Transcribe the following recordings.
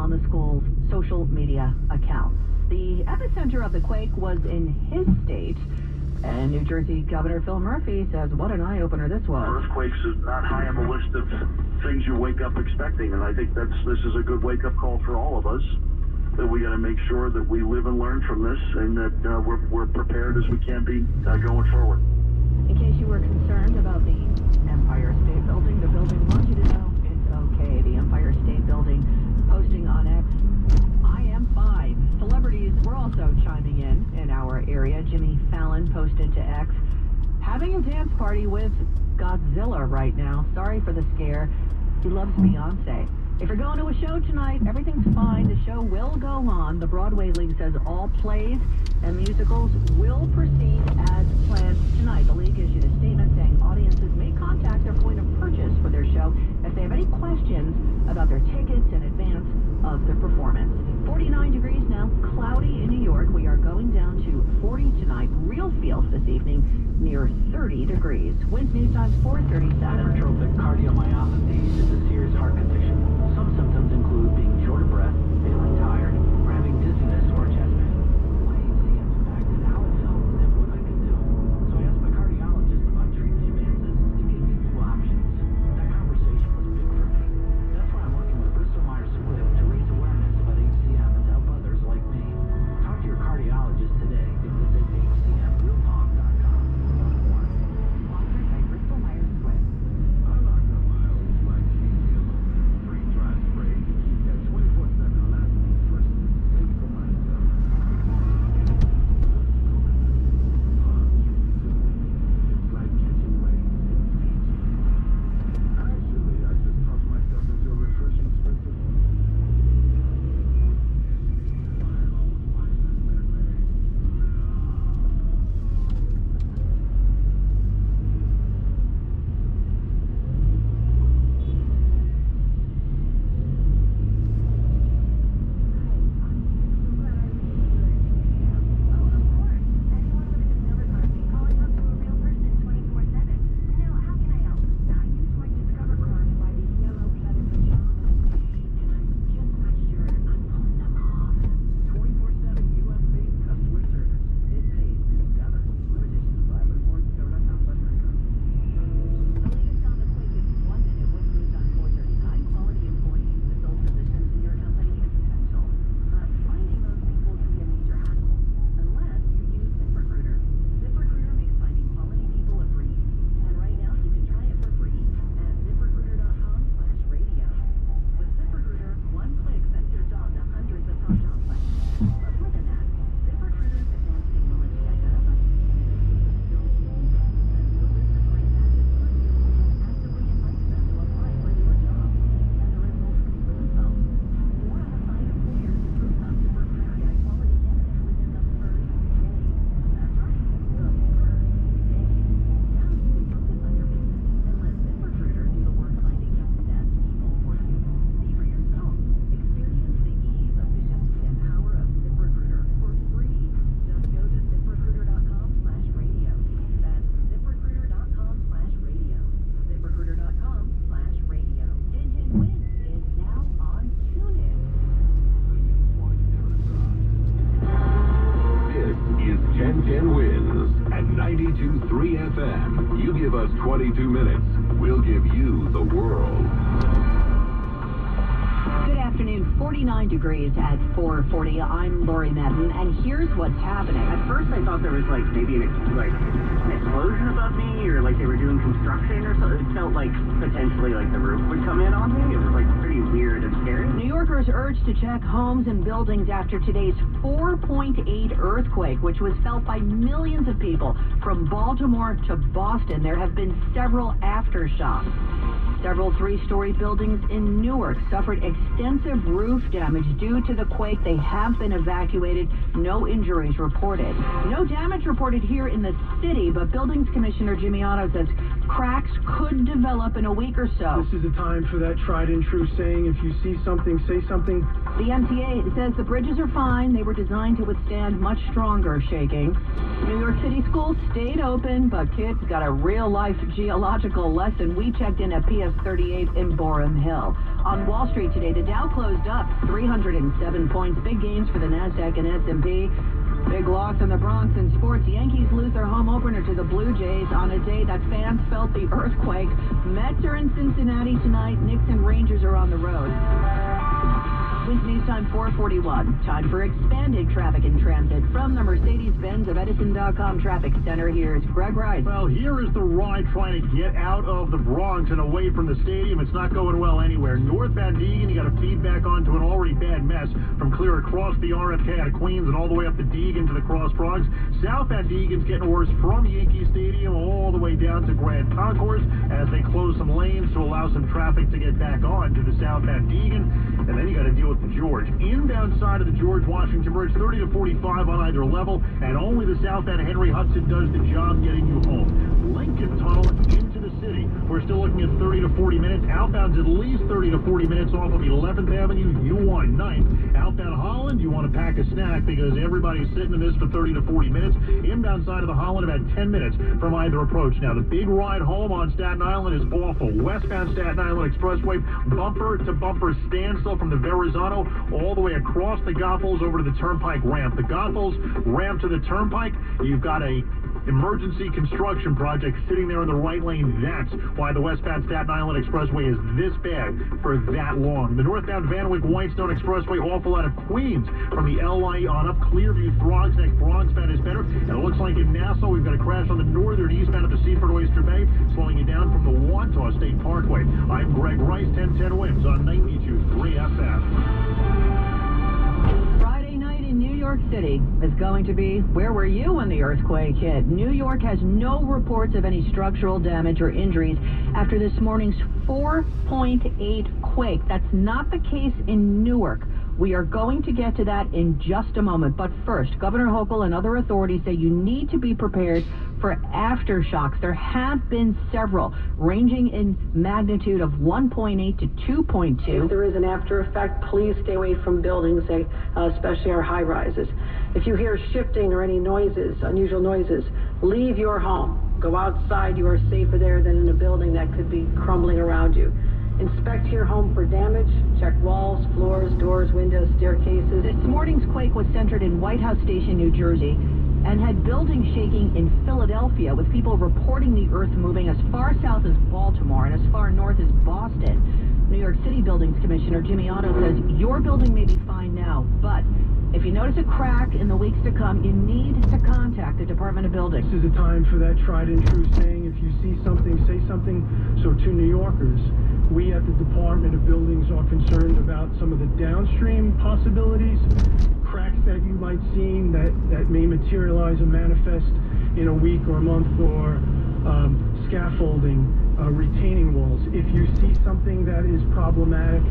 on the school's social media accounts. The epicenter of the quake was in his state, and New Jersey Governor Phil Murphy says what an eye-opener this was. Earthquakes is not high on the list of things you wake up expecting, and I think this is a good wake-up call for all of us, that we got to make sure that we live and learn from this, and that we're prepared as we can be going forward. In case you were concerned about the Empire State Building, the building wants you to know it's okay. The Empire State Building posting on X, I am fine. Celebrities were also chiming in our area. Jimmy Fallon posted to X, having a dance party with Godzilla right now. Sorry for the scare. He loves Beyonce. If you're going to a show tonight, everything's fine. The show will go on. The Broadway League says all plays and musicals will proceed as planned tonight. The league issued a statement saying audiences may contact their point of purchase for their show if they have any questions about their tickets in advance of the performance. 49 degrees now, cloudy in New York. We are going down to 40 tonight. Real feels this evening near 30 degrees. Wind news times 4:37. Hypertrophic cardiomyopathy is a serious heart condition. Some symptoms include being short of breath, feeling tired, or having dizziness or chest pain. My HCM impacted how it felt and what I could do. So I asked my cardiologist about treatment advances and gave me 2 options. That conversation was big for me. That's why I'm working with Bristol Myers Squibb to raise awareness about HCM and help others like me. Talk to your cardiologist today and visit hcmrealtalk.com for more. Sponsored by Bristol Myers Squibb. I like the miles like free dry spray. Keep that 24/7 lasting first. Safe for myself. It's like catching waves. Actually, I just talked myself into a refreshing spritzer. FM. You give us 22 minutes, we'll give you the world. Good afternoon, 49 degrees at 4:40. I'm Lori Madden, and here's what's happening. At first I thought there was maybe an explosion above me, or they were doing construction or something. It felt like potentially the roof would come in on me. It was pretty weird and scary. New Yorkers urged to check homes and buildings after today's 4.8 earthquake, which was felt by millions of people from Baltimore to Boston. There have been several aftershocks. Several three-story buildings in Newark suffered extensive roof damage due to the quake. They have been evacuated. No injuries reported. No damage reported here in the city, but Buildings Commissioner Jimmy Otto says cracks could develop in a week or so. This is the time for that tried and true saying, if you see something, say something. The MTA says the bridges are fine. They were designed to withstand much stronger shaking. New York City schools stayed open, but kids got a real-life geological lesson. We checked in at PSI US 38 in Boerum Hill. On Wall Street today, the Dow closed up 307 points. Big gains for the Nasdaq and S&P. Big loss in the Bronx in sports. Yankees lose their home opener to the Blue Jays on a day that fans felt the earthquake. Mets are in Cincinnati tonight. Knicks and Rangers are on the road. With news time 4:41. Time for expanded traffic and transit from the Mercedes-Benz of Edison.com Traffic Center. Here's Greg Rice. Well, here is the ride trying to get out of the Bronx and away from the stadium. It's not going well anywhere. North Van Deegen, you got to feed back onto an already bad mess from clear across the RFK out of Queens and all the way up the Deegen to the Cross Bronx. South Van Deegen's getting worse from Yankee Stadium all the way down to Grand Concourse as they close some lanes to allow some traffic to get back on to the South Van Deegen. And then you got to deal with the George. Inbound side of the George Washington Bridge, 30 to 45 on either level, and only the southbound Henry Hudson does the job getting you home. Lincoln Tunnel into the city. We're still looking at 30 to 40 minutes. Outbound's at least 30 to 40 minutes off of 11th Avenue. You want 9th. Outbound Holland, you want to pack a snack because everybody's sitting in this for 30 to 40 minutes. Inbound side of the Holland about 10 minutes from either approach. Now, the big ride home on Staten Island is awful. Westbound Staten Island Expressway, bumper to bumper standstill from the Verrazano all the way across the Goethals over to the Turnpike ramp. The Goethals ramp to the Turnpike, you've got a emergency construction project sitting there in the right lane. That's why the westbound Staten Island Expressway is this bad for that long. The northbound Van Wyck Whitestone Expressway awful out of Queens from the LI on up. Clearview Bronx next Bronxbound is better. And it looks like in Nassau we've got a crash on the northern eastbound of the Seaford Oyster Bay, slowing you down from the Wantagh State Parkway. I'm Greg Rice, 1010 Wins on 92.3 FM. Friday night in New York City is going to be, where were you when the earthquake hit? New York has no reports of any structural damage or injuries after this morning's 4.8 quake. That's not the case in Newark. We are going to get to that in just a moment. But first, Governor Hochul and other authorities say you need to be prepared for aftershocks. There have been several, ranging in magnitude of 1.8 to 2.2. If there is an after effect, please stay away from buildings, especially our high rises. If you hear shifting or any noises, unusual noises, leave your home. Go outside. You are safer there than in a building that could be crumbling around you. Inspect your home for damage. Check walls, floors, doors, windows, staircases. This morning's quake was centered in White House Station, New Jersey, and had buildings shaking in Philadelphia, with people reporting the earth moving as far south as Baltimore and as far north as Boston. New York City Buildings Commissioner Jimmy Otto says your building may be fine now, but if you notice a crack in the weeks to come, you need to contact the Department of Buildings. This is a time for that tried and true saying, if you see something, say something. So to New Yorkers, we at the Department of Buildings are concerned about some of the downstream possibilities, cracks that you might see that may materialize and manifest in a week or a month, or scaffolding, retaining walls. If you see something that is problematic,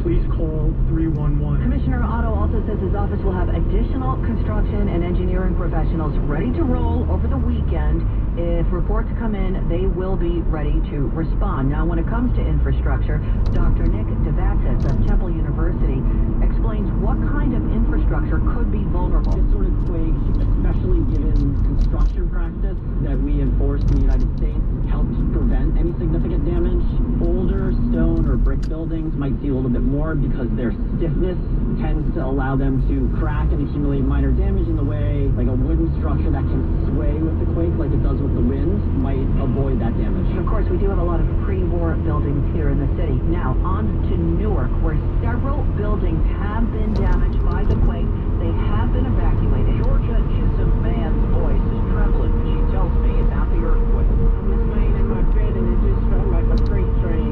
please call 311. Commissioner Otto also says his office will have additional construction and engineering professionals ready to roll over the weekend. If reports come in, they will be ready to respond. Now, when it comes to infrastructure, Dr. Nick DeVatzis of Temple University explains what kind of infrastructure could be vulnerable. This sort of quake, especially given construction practice that we enforce in the United States, helps prevent any significant damage. Older stone or brick buildings might see a little bit more because their stiffness tends to allow them to crack and accumulate minor damage in the way like a wooden structure that can sway with the quake like it does with the wind might avoid that damage. And of course, we do have a lot of pre-war buildings here in the city. Now, on to Newark, where several buildings have been damaged by the quake. They have been evacuated. Georgia Chisholm Mann's voice is trembling when she tells me about the earthquake. I was laying in my bed and it just felt like a freight train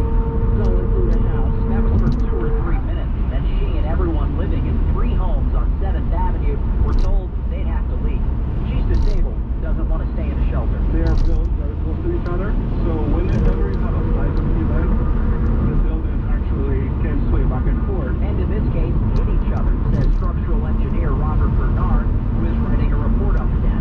going through the house. That was for 2 or 3 minutes. Then she and everyone living in 3 homes on 7th Avenue were told they'd have to leave. She's disabled, doesn't want to stay in a shelter. They are built very close to each other, so whenever you have a seismic event, the buildings actually can sway back and forth. And in this case, hit each other, says structural engineer Robert Bernard, who is writing a report on the damage.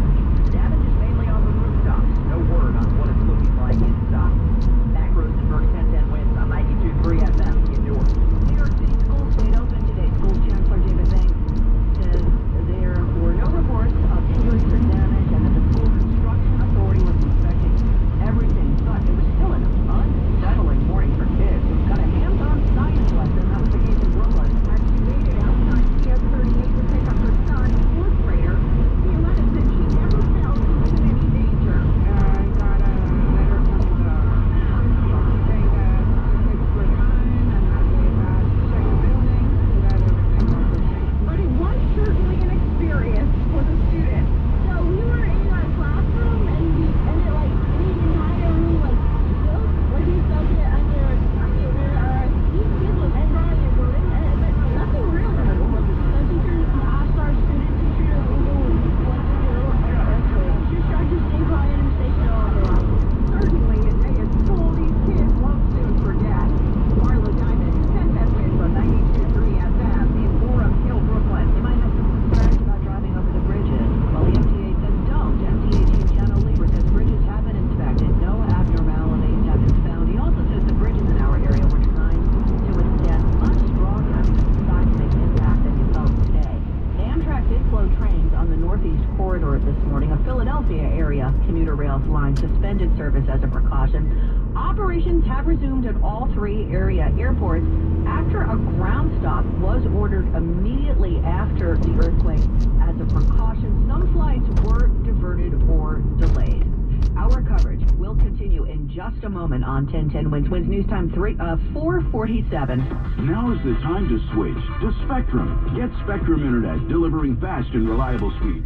area. Commuter rails line suspended service as a precaution. Operations have resumed at all 3 area airports after a ground stop was ordered immediately after the earthquake. As a precaution, some flights were diverted or delayed. Our coverage will continue in just a moment on 1010 Winds. Winds News Time 4:47. Now is the time to switch to Spectrum. Get Spectrum Internet delivering fast and reliable speeds.